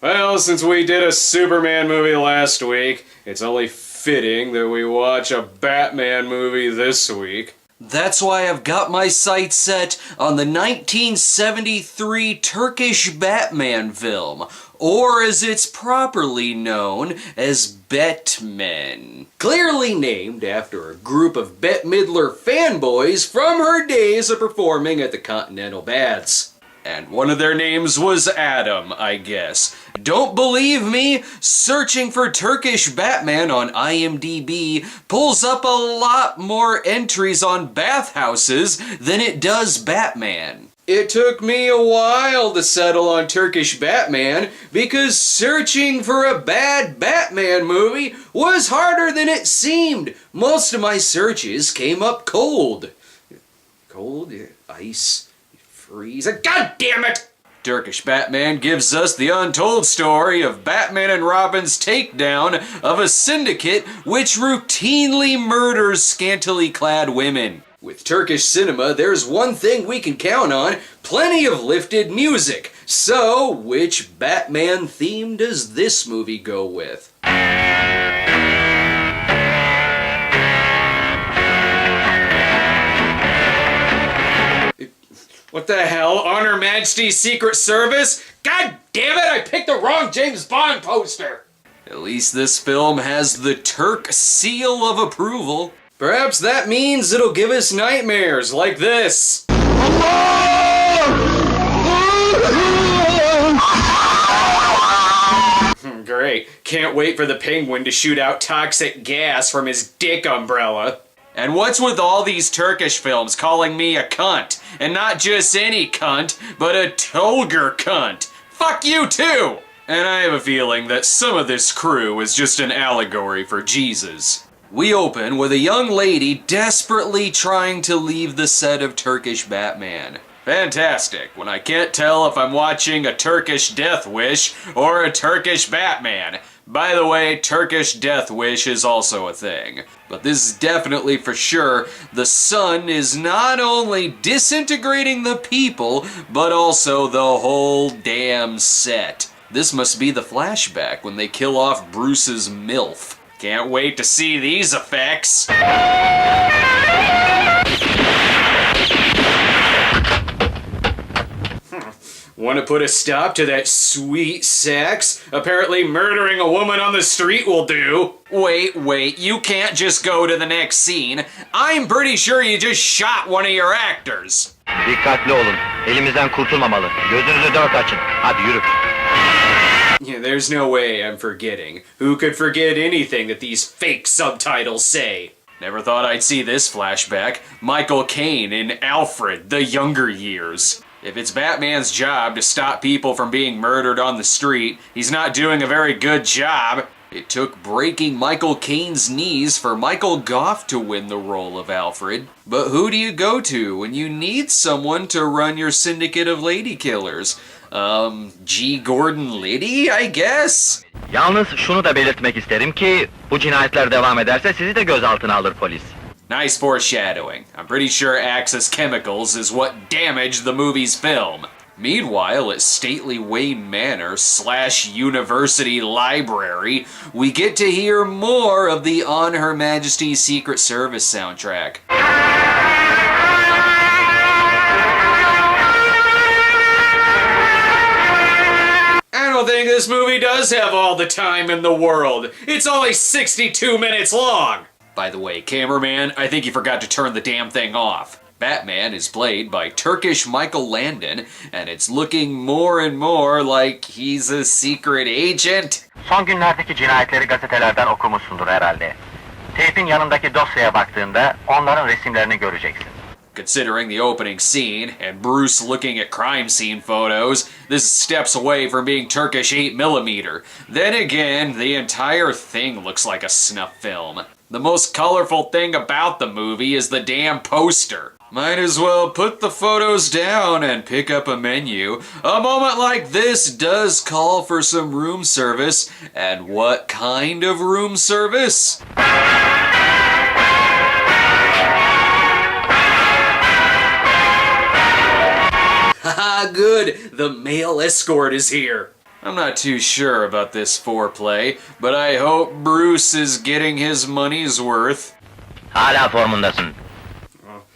Well, since we did a Superman movie last week, it's only fitting that we watch a Batman movie this week. That's why I've got my sights set on the 1973 Turkish Batman film, or as it's properly known as Batman. Clearly named after a group of Bette Midler fanboys from her days of performing at the Continental Baths. And one of their names was Adam, I guess. Don't believe me? Searching for Turkish Batman on IMDb pulls up a lot more entries on bathhouses than it does Batman. It took me a while to settle on Turkish Batman because searching for a bad Batman movie was harder than it seemed. Most of my searches came up cold. Cold? Ice? Freeze. God damn it! Turkish Batman gives us the untold story of Batman and Robin's takedown of a syndicate which routinely murders scantily clad women. With Turkish cinema, there's one thing we can count on: plenty of lifted music. So, which Batman theme does this movie go with? What the hell? On Her Majesty's Secret Service? God damn it, I picked the wrong James Bond poster! At least this film has the Turk seal of approval. Perhaps that means it'll give us nightmares like this. Great. Can't wait for the Penguin to shoot out toxic gas from his dick umbrella. And what's with all these Turkish films calling me a cunt? And not just any cunt, but a Tolger cunt. Fuck you too! And I have a feeling that some of this crew is just an allegory for Jesus. We open with a young lady desperately trying to leave the set of Turkish Batman. Fantastic, when I can't tell if I'm watching a Turkish Death Wish or a Turkish Batman. By the way, Turkish Death Wish is also a thing. But this is definitely for sure. The sun is not only disintegrating the people, but also the whole damn set. This must be the flashback when they kill off Bruce's MILF. Can't wait to see these effects. Want to put a stop to that sweet sex? Apparently murdering a woman on the street will do. Wait, you can't just go to the next scene. I'm pretty sure you just shot one of your actors. Dikkatli olun. Elimizden kurtulmamalı. Gözünüzü dört açın. Hadi yürü. Yeah, there's no way I'm forgetting. Who could forget anything that these fake subtitles say? Never thought I'd see this flashback. Michael Caine in Alfred, the younger years. If it's Batman's job to stop people from being murdered on the street, he's not doing a very good job. It took breaking Michael Caine's knees for Michael Gough to win the role of Alfred. But who do you go to when you need someone to run your syndicate of lady killers? G. Gordon Liddy, I guess? Yalnız şunu da belirtmek isterim ki bu cinayetler devam ederse sizi de gözaltına alır polis. Nice foreshadowing. I'm pretty sure Axis Chemicals is what damaged the movie's film. Meanwhile, at stately Wayne Manor / University Library, we get to hear more of the On Her Majesty's Secret Service soundtrack. I don't think this movie does have all the time in the world. It's only 62 minutes long. By the way, cameraman, I think you forgot to turn the damn thing off. Batman is played by Turkish Michael Landon, and it's looking more and more like he's a secret agent. Son günlerdeki cinayetleri gazetelerden okumuşsundur herhalde. Teypin yanındaki dosyaya baktığında onların resimlerini göreceksin. Considering the opening scene, and Bruce looking at crime scene photos, this steps away from being Turkish 8mm. Then again, the entire thing looks like a snuff film. The most colorful thing about the movie is the damn poster. Might as well put the photos down and pick up a menu. A moment like this does call for some room service. And what kind of room service? Haha, good. The male escort is here. I'm not too sure about this foreplay, but I hope Bruce is getting his money's worth. Hala formundasın.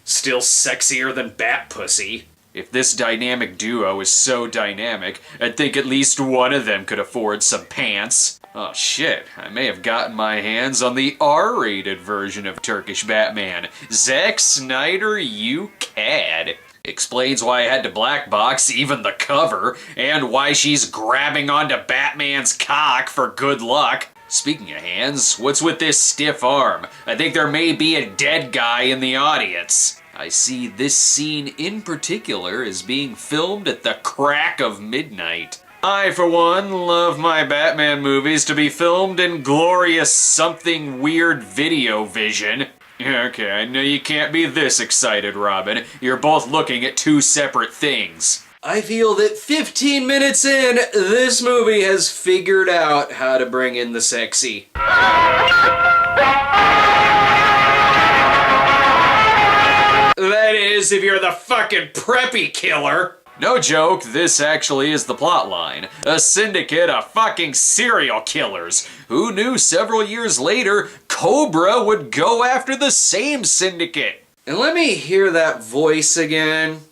Still sexier than Bat Pussy. If this dynamic duo is so dynamic, I'd think at least one of them could afford some pants. Oh shit, I may have gotten my hands on the R-rated version of Turkish Batman. Zack Snyder, you cad. Explains why I had to black box even the cover, and why she's grabbing onto Batman's cock for good luck. Speaking of hands, what's with this stiff arm? I think there may be a dead guy in the audience. I see this scene in particular is being filmed at the crack of midnight. I, for one, love my Batman movies to be filmed in glorious something weird video vision. Okay, I know you can't be this excited, Robin. You're both looking at two separate things. I feel that 15 minutes in, this movie has figured out how to bring in the sexy. That is, if you're the fucking preppy killer. No joke, this actually is the plotline. A syndicate of fucking serial killers. Who knew several years later, Cobra would go after the same syndicate? And let me hear that voice again.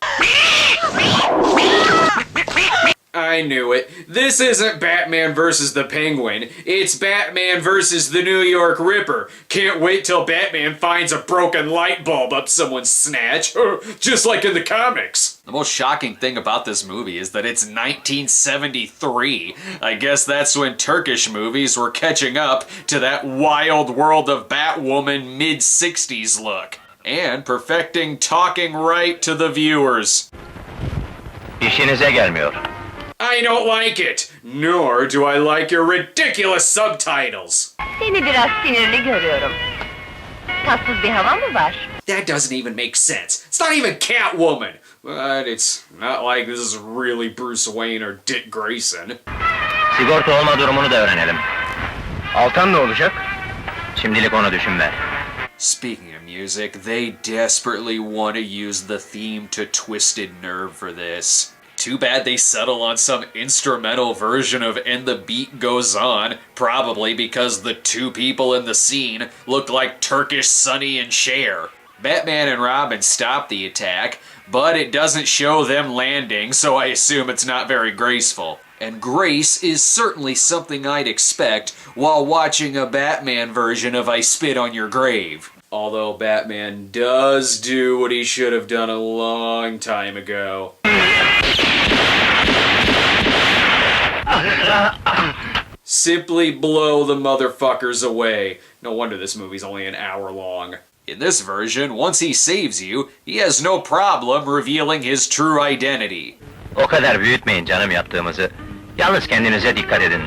I knew it. This isn't Batman versus the Penguin. It's Batman versus the New York Ripper. Can't wait till Batman finds a broken light bulb up someone's snatch. Just like in the comics. The most shocking thing about this movie is that it's 1973. I guess that's when Turkish movies were catching up to that wild world of Batwoman mid-60s look. And perfecting talking right to the viewers. İşinize gelmiyor. I don't like it. Nor do I like your ridiculous subtitles. Seni biraz sinirli görüyorum. Tatsız bir hava mı var? That doesn't even make sense. It's not even Catwoman. But it's not like this is really Bruce Wayne or Dick Grayson. Sigorta olma durumunu da öğrenelim. Altan ne olacak? Şimdilik onu düşünme. Speaking of music, they desperately want to use the theme to Twisted Nerve for this. Too bad they settle on some instrumental version of And the Beat Goes On, probably because the two people in the scene look like Turkish Sonny and Cher. Batman and Robin stop the attack, but it doesn't show them landing, so I assume it's not very graceful. And grace is certainly something I'd expect while watching a Batman version of I Spit on Your Grave. Although Batman does do what he should have done a long time ago. Simply blow the motherfuckers away. No wonder this movie's only an hour long. In this version, once he saves you, he has no problem revealing his true identity. O kadar büyütmeyin canım yaptığımızı. Yalnız kendinize dikkat edin.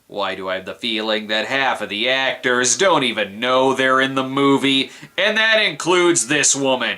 Why do I have the feeling that half of the actors don't even know they're in the movie? And that includes this woman.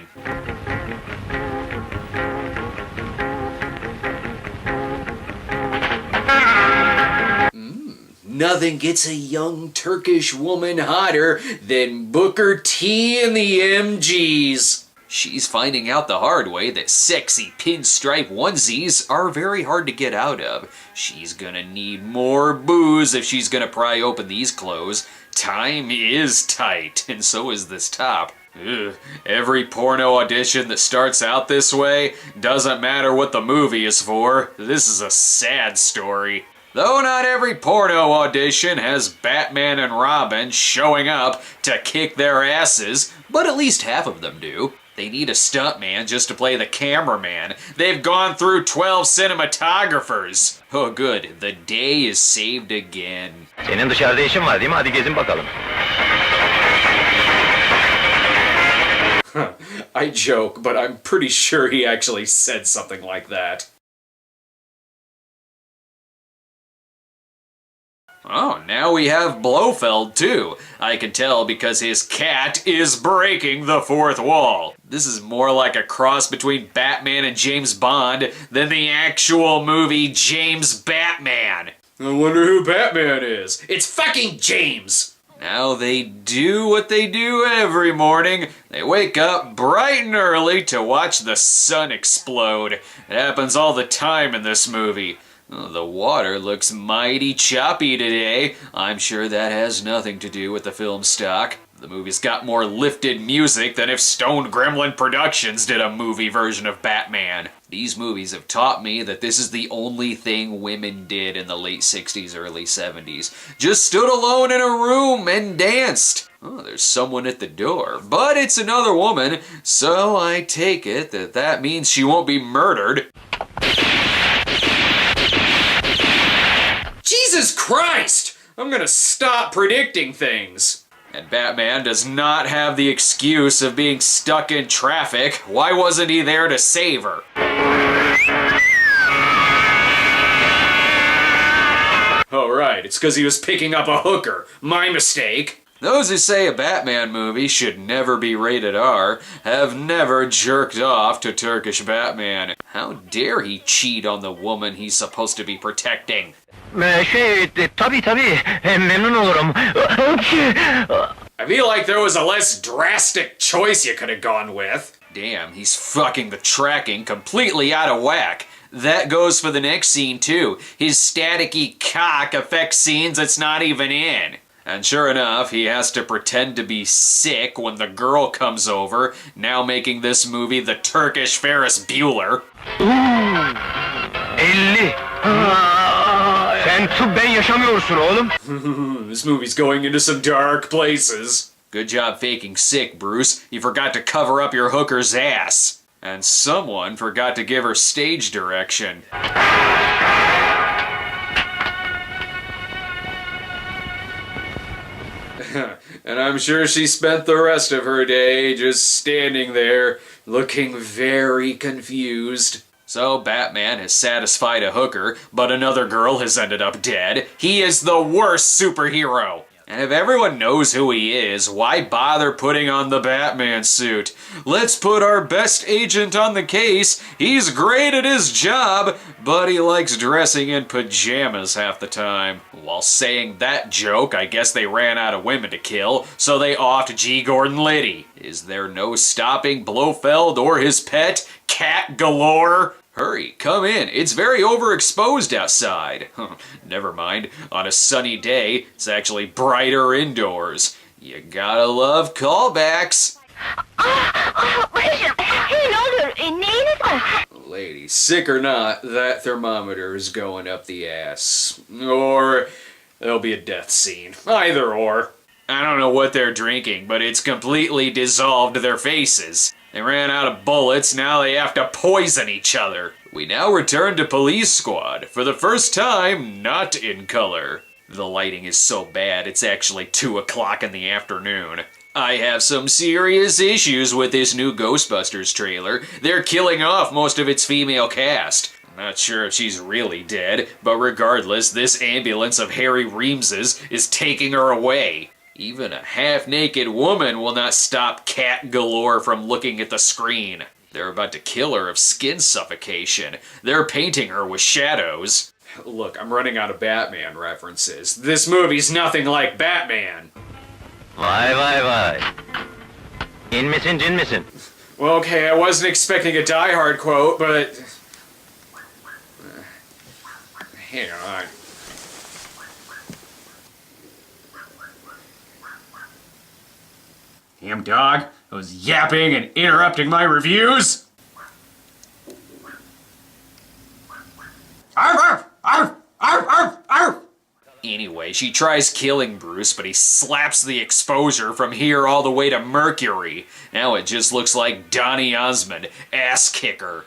Nothing gets a young Turkish woman hotter than Booker T and the MGs. She's finding out the hard way that sexy pinstripe onesies are very hard to get out of. She's gonna need more booze if she's gonna pry open these clothes. Time is tight, and so is this top. Ugh. Every porno audition that starts out this way, doesn't matter what the movie is for, this is a sad story. Though not every porno audition has Batman and Robin showing up to kick their asses, but at least half of them do. They need a stuntman just to play the cameraman. They've gone through 12 cinematographers. Oh good, the day is saved again. Senin dışarıda işin var değil mi? Hadi gezin bakalım. I joke, but I'm pretty sure he actually said something like that. Oh, now we have Blofeld too. I can tell because his cat is breaking the fourth wall. This is more like a cross between Batman and James Bond than the actual movie James Batman. I wonder who Batman is. It's fucking James! Now they do what they do every morning. They wake up bright and early to watch the sun explode. It happens all the time in this movie. Oh, the water looks mighty choppy today. I'm sure that has nothing to do with the film stock. The movie's got more lifted music than if Stone Gremlin Productions did a movie version of Batman. These movies have taught me that this is the only thing women did in the late 60s, early 70s. Just stood alone in a room and danced. Oh, there's someone at the door, but it's another woman, so I take it that that means she won't be murdered. Jesus Christ! I'm gonna stop predicting things. And Batman does not have the excuse of being stuck in traffic. Why wasn't he there to save her? Oh right, it's because he was picking up a hooker. My mistake. Those who say a Batman movie should never be rated R have never jerked off to Turkish Batman. How dare he cheat on the woman he's supposed to be protecting? Tabii, memnun olurum. I feel like there was a less drastic choice you could have gone with. Damn, he's fucking the tracking completely out of whack. That goes for the next scene too. His staticky cock affects scenes it's not even in. And sure enough, he has to pretend to be sick when the girl comes over, now making this movie the Turkish Ferris Bueller. 50. Sen tıbben yaşamıyorsun oğlum. This movie's going into some dark places. Good job faking sick, Bruce. You forgot to cover up your hooker's ass. And someone forgot to give her stage direction. And I'm sure she spent the rest of her day just standing there, looking very confused. So Batman has satisfied a hooker, but another girl has ended up dead. He is the worst superhero. And if everyone knows who he is, why bother putting on the Batman suit? Let's put our best agent on the case. He's great at his job, but he likes dressing in pajamas half the time. While saying that joke, I guess they ran out of women to kill, so they offed G. Gordon Liddy. Is there no stopping Blofeld or his pet, Cat Galore? Hurry, come in. It's very overexposed outside. Never mind. On a sunny day, it's actually brighter indoors. You gotta love callbacks. Barış'ım, hey ne olur, neyiniz var? Lady, sick or not, that thermometer is going up the ass. Or there'll be a death scene. Either or. I don't know what they're drinking, but it's completely dissolved their faces. They ran out of bullets, now they have to poison each other. We now return to Police Squad, for the first time, not in color. The lighting is so bad, it's actually 2 o'clock in the afternoon. I have some serious issues with this new Ghostbusters trailer. They're killing off most of its female cast. I'm not sure if she's really dead, but regardless, this ambulance of Harry Reams's is taking her away. Even a half-naked woman will not stop Cat Galore from looking at the screen. They're about to kill her of skin suffocation. They're painting her with shadows. Look, I'm running out of Batman references. This movie's nothing like Batman. Vay. İn misin, cin misin? Well, okay, I wasn't expecting a Die Hard quote, but... Hang on. Damn dog, I was yapping and interrupting my reviews. Arf, arf, arf, arf, arf, arf. Anyway, she tries killing Bruce, but he slaps the exposure from here all the way to Mercury. Now it just looks like Donny Osmond, ass kicker.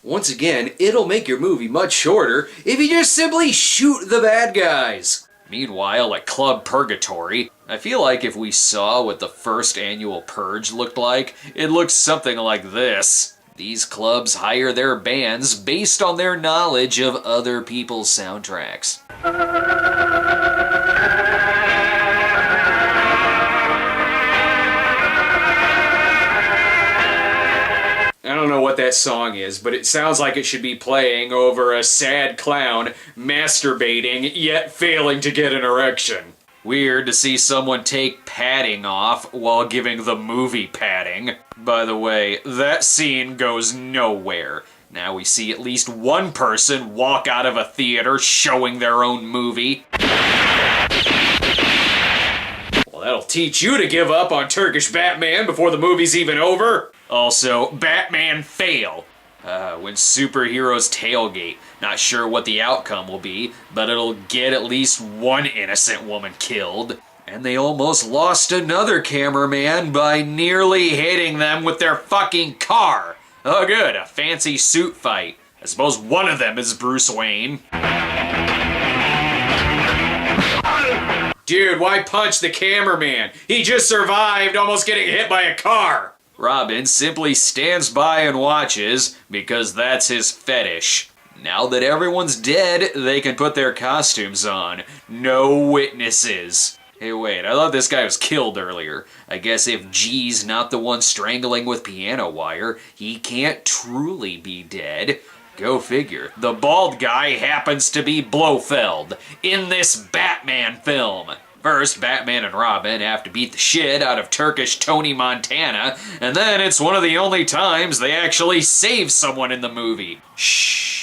Once again, it'll make your movie much shorter if you just simply shoot the bad guys. Meanwhile, at Club Purgatory, I feel like if we saw what the first annual Purge looked like, it looks something like this. These clubs hire their bands based on their knowledge of other people's soundtracks. I don't know what that song is, but it sounds like it should be playing over a sad clown masturbating, yet failing to get an erection. Weird to see someone take padding off while giving the movie padding. By the way, that scene goes nowhere. Now we see at least one person walk out of a theater showing their own movie. Well, that'll teach you to give up on Turkish Batman before the movie's even over. Also, Batman fail. When superheroes tailgate, not sure what the outcome will be, but it'll get at least one innocent woman killed. And they almost lost another cameraman by nearly hitting them with their fucking car. Oh good, a fancy suit fight. I suppose one of them is Bruce Wayne. Dude, why punch the cameraman? He just survived almost getting hit by a car. Robin simply stands by and watches because that's his fetish. Now that everyone's dead, they can put their costumes on. No witnesses. Hey wait, I thought this guy was killed earlier. I guess if G's not the one strangling with piano wire, he can't truly be dead. Go figure. The bald guy happens to be Blofeld in this Batman film. First, Batman and Robin have to beat the shit out of Turkish Tony Montana, and then it's one of the only times they actually save someone in the movie. Shh.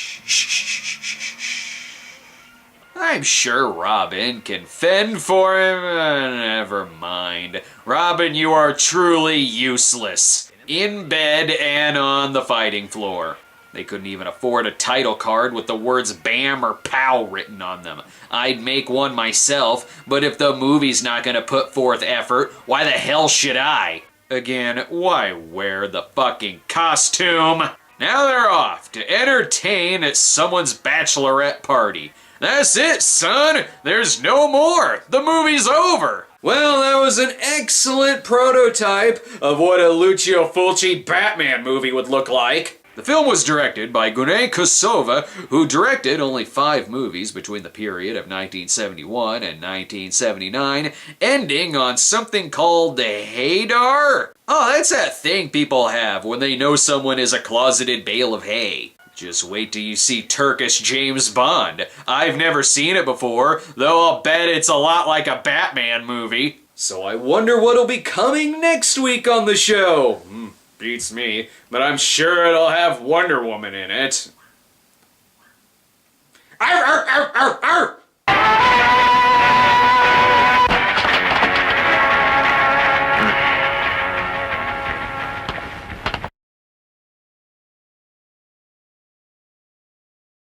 I'm sure Robin can fend for him. Never mind. Robin, you are truly useless. In bed and on the fighting floor. They couldn't even afford a title card with the words BAM or POW written on them. I'd make one myself, but if the movie's not gonna put forth effort, why the hell should I? Again, why wear the fucking costume? Now they're off to entertain at someone's bachelorette party. That's it, son! There's no more! The movie's over! Well, that was an excellent prototype of what a Lucio Fulci Batman movie would look like. The film was directed by Gunay Kosova, who directed only 5 movies between the period of 1971 and 1979, ending on something called the Haydar? Oh, that's that thing people have when they know someone is a closeted bale of hay. Just wait till you see Turkish James Bond. I've never seen it before, though I'll bet it's a lot like a Batman movie. So I wonder what'll be coming next week on the show. Beats me, but I'm sure it'll have Wonder Woman in it. Arr, arr, arr, arr, arr.